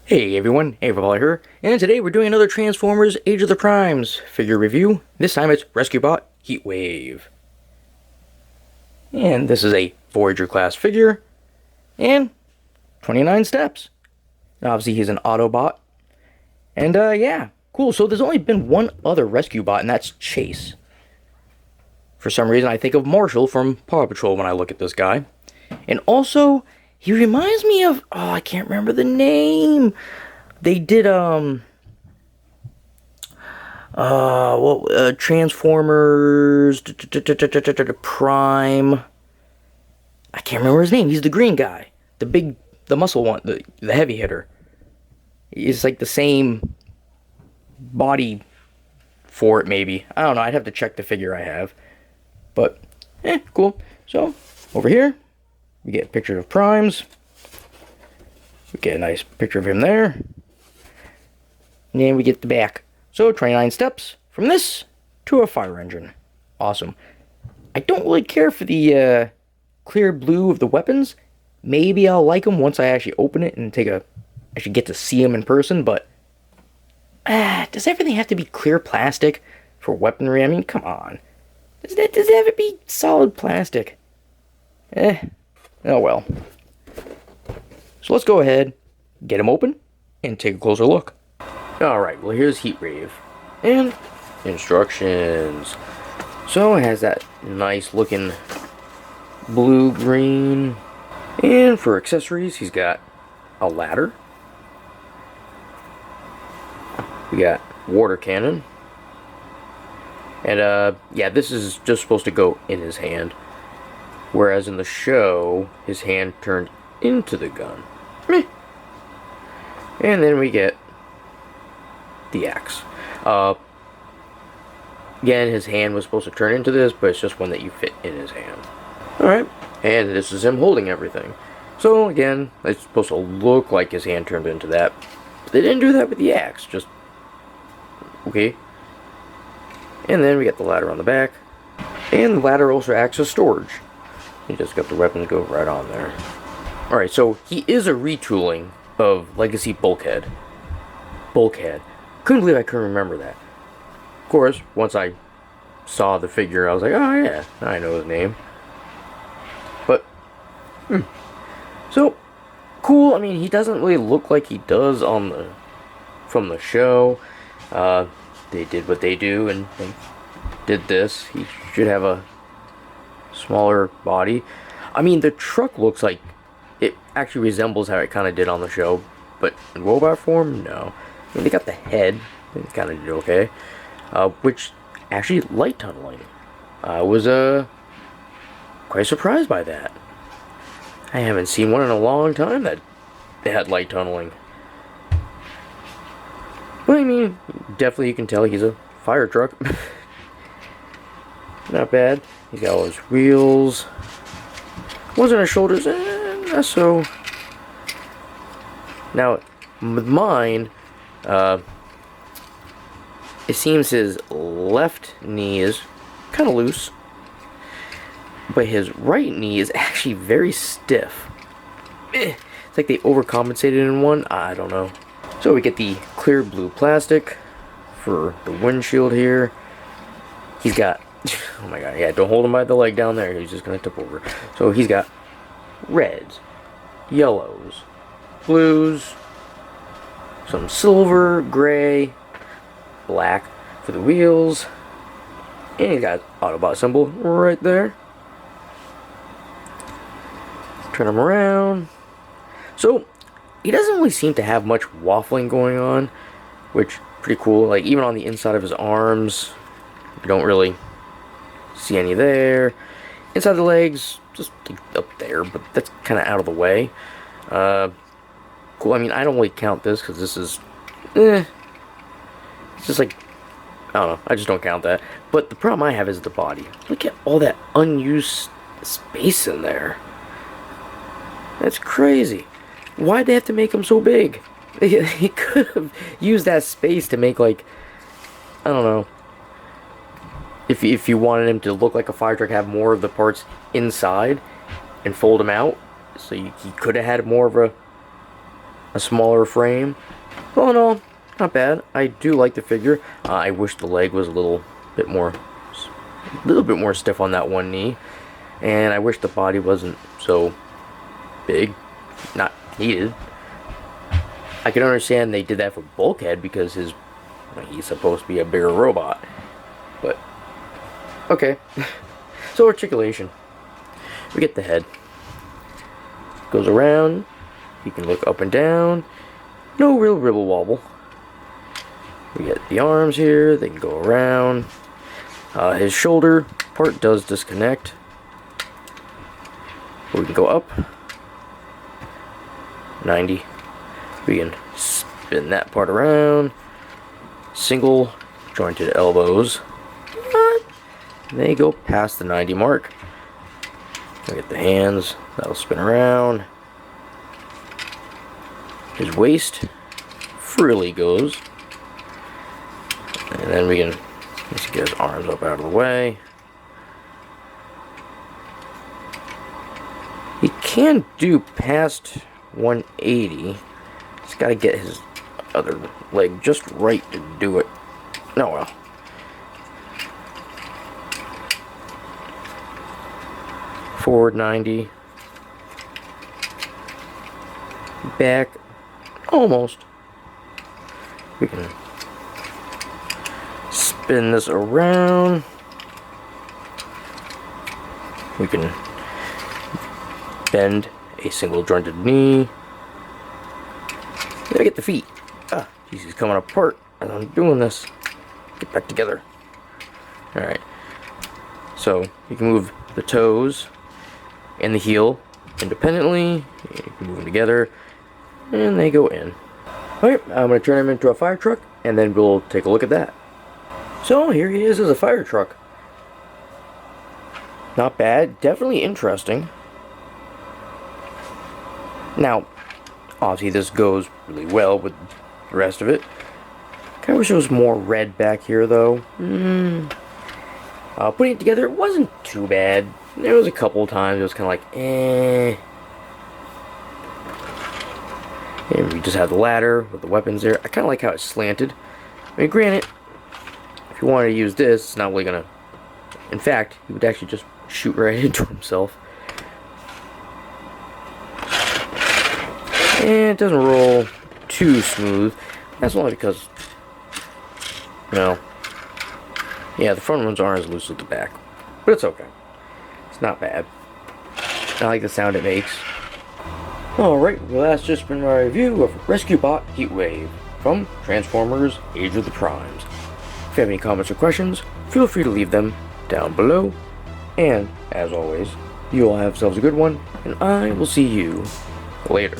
Hey everyone, Heatwave here, and today we're doing another Transformers Age of the Primes figure review. This time it's RescueBot Heatwave. And this is a Voyager class figure, and 29 steps. And obviously he's an Autobot. And yeah, cool. So there's only been one other RescueBot, and that's Chase. For some reason I think of Marshall from Paw Patrol when I look at this guy. And also, he reminds me of, oh, I can't remember the name. They did, Transformers, Prime. I can't remember his name. He's the green guy. The muscle one, the heavy hitter. It's like the same body for it, maybe. I don't know. I'd have to check the figure I have. But, cool. So, over here, we get a picture of Primes. We get a nice picture of him there. And then we get the back. So 29 steps from this to a fire engine. Awesome. I don't really care for the clear blue of the weapons. Maybe I'll like them once I actually open it and actually get to see them in person. But does everything have to be clear plastic for weaponry? I mean, come on. Does it have to be solid plastic? Oh well. So let's go ahead, get him open, and take a closer look. Alright, well here's Heatwave. And instructions. So it has that nice looking blue-green. And for accessories, he's got a ladder. We got water cannon. And yeah, this is just supposed to go in his hand. Whereas in the show, his hand turned into the gun. Meh. And then we get the axe. Again, his hand was supposed to turn into this, but it's just one that you fit in his hand. Alright, and this is him holding everything. So again, it's supposed to look like his hand turned into that. But they didn't do that with the axe, just... okay. And then we got the ladder on the back. And the ladder also acts as storage. You just got the weapons go right on there. Alright, so he is a retooling of Legacy Bulkhead. Couldn't believe I couldn't remember that. Of course, once I saw the figure, I was like, oh yeah, I know his name. But, so, cool. I mean, he doesn't really look like he does from the show. They did what they do, and they did this. He should have a smaller body. I mean, the truck looks like it actually resembles how it kind of did on the show, but in robot form, no. I mean, they got the head, they kind of did okay, which actually light tunneling. I was quite surprised by that. I haven't seen one in a long time that they had light tunneling. But I mean, definitely you can tell he's a fire truck. Not bad. He's got all his wheels. Ones on his shoulders, not so. Now, with mine, it seems his left knee is kind of loose, but his right knee is actually very stiff. It's like they overcompensated in one. I don't know. So we get the clear blue plastic for the windshield here. He's got, oh my god, yeah, don't hold him by the leg down there. He's just going to tip over. So he's got reds, yellows, blues, some silver, gray, black for the wheels. And he's got Autobot symbol right there. Turn him around. So, he doesn't really seem to have much waffling going on, which pretty cool. Like, even on the inside of his arms, you don't really see any there. Inside the legs, just up there, but that's kind of out of the way. Cool. I mean, I don't really count this because this is, it's just like, I don't know. I just don't count that. But the problem I have is the body. Look at all that unused space in there. That's crazy. Why'd they have to make him so big? He could have used that space to make, like, I don't know. If you wanted him to look like a fire truck, have more of the parts inside and fold them out, so he could have had more of a a smaller frame. All in all, not bad. I do like the figure. I wish the leg was a little bit more stiff on that one knee, and I wish the body wasn't so big. Not needed. I can understand they did that for Bulkhead because he's supposed to be a bigger robot. But okay. So articulation. We get the head. Goes around. You can look up and down. No real ribble wobble. We get the arms here. They can go around. His shoulder part does disconnect. We can go up 90. We can spin that part around. Single jointed elbows. They go past the 90 mark. We get the hands. That'll spin around. His waist freely goes. And then we can just get his arms up out of the way. He can do past 180. He's got to get his other leg just right to do it. Oh well. Forward 90. Back almost. We can spin this around. We can bend a single jointed knee. Then we get the feet. Ah, geez, he's coming apart as I'm doing this. Get back together. Alright. So you can move the toes and the heel independently. You can move them together and they go in. Alright, I'm going to turn him into a fire truck and then we'll take a look at that. So here he is as a fire truck. Not bad, definitely interesting. Now, obviously this goes really well with the rest of it. Kind of wish there was more red back here though. Putting it together, it wasn't too bad. There was a couple of times it was kind of like, eh. And we just have the ladder with the weapons there. I kind of like how it's slanted. I mean, granted, if you wanted to use this, it's not really gonna. In fact, he would actually just shoot right into himself. And it doesn't roll too smooth. That's only because, well, yeah, the front ones aren't as loose as the back. But it's okay. It's not bad. I like the sound it makes. Alright, well that's just been my review of Rescue Bot Heatwave from Transformers Age of the Primes. If you have any comments or questions, feel free to leave them down below. And, as always, you all have yourselves a good one, and I will see you later.